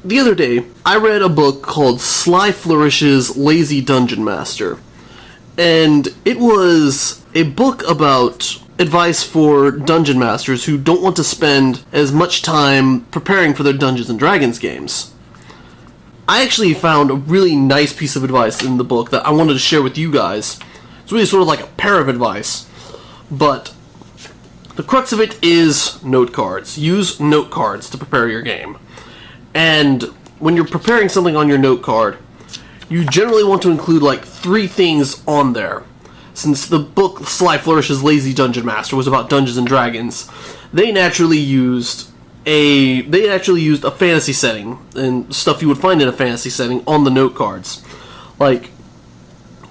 the other day, I read a book called Sly Flourish's Lazy Dungeon Master. And it was a book about advice for dungeon masters who don't want to spend as much time preparing for their Dungeons & Dragons games. I actually found a really nice piece of advice in the book that I wanted to share with you guys. It's really sort of like a pair of advice, but the crux of it is note cards. Use note cards to prepare your game. And when you're preparing something on your note card, you generally want to include like 3 things on there. Since the book Sly Flourish's Lazy Dungeon Master was about Dungeons & Dragons, they naturally used a fantasy setting and stuff you would find in a fantasy setting on the note cards. Like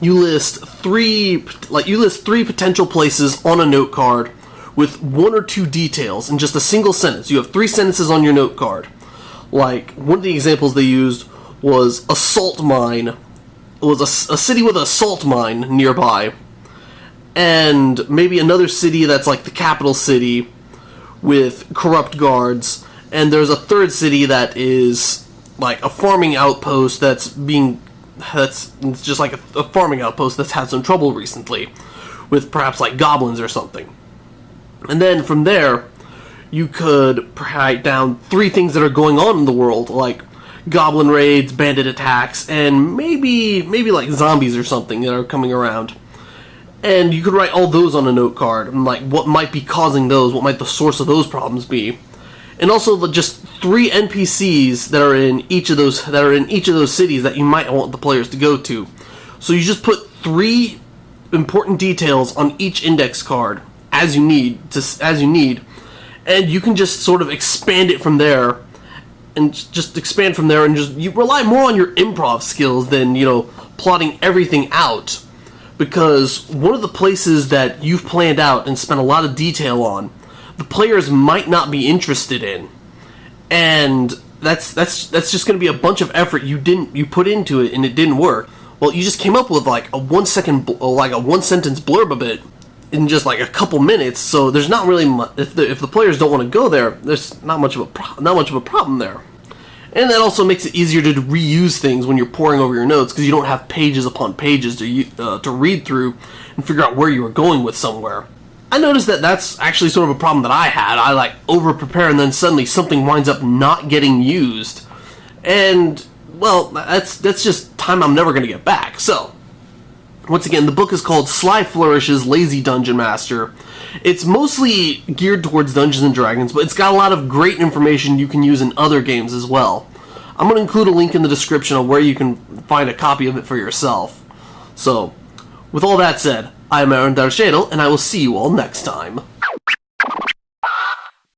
you list 3 potential places on a note card with 1 or 2 details in just a single sentence. You have 3 sentences on your note card. Like, one of the examples they used was a salt mine. It was a city with a salt mine nearby. And maybe another city that's like the capital city with corrupt guards. And there's a third city that is like a farming outpost that's just like a farming outpost that's had some trouble recently with perhaps like goblins or something. And then from there, you could write down 3 things that are going on in the world, like goblin raids, bandit attacks, and maybe like zombies or something that are coming around. And you could write all those on a note card, and like what might be causing those, what might the source of those problems be. And also just 3 NPCs that are in each of those cities that you might want the players to go to. So you just put 3 important details on each index card as you need, and you can just sort of expand it from there, and you rely more on your improv skills than, plotting everything out. Because one of the places that you've planned out and spent a lot of detail on, the players might not be interested in. And that's just going to be a bunch of effort you put into it and it didn't work. Well, you just came up with like a 1 sentence blurb of it in just like a couple minutes, so there's not really if the players don't want to go there, there's not much of a problem there. And that also makes it easier to reuse things when you're poring over your notes, because you don't have pages upon pages to read through and figure out where you were going with somewhere. I noticed that that's actually sort of a problem that I had. I like over prepare and then suddenly something winds up not getting used, and well, that's just time I'm never going to get back. So once again, the book is called Sly Flourish's Lazy Dungeon Master. It's mostly geared towards Dungeons & Dragons, but it's got a lot of great information you can use in other games as well. I'm going to include a link in the description of where you can find a copy of it for yourself. So, with all that said, I am Aaron Darshadel, and I will see you all next time.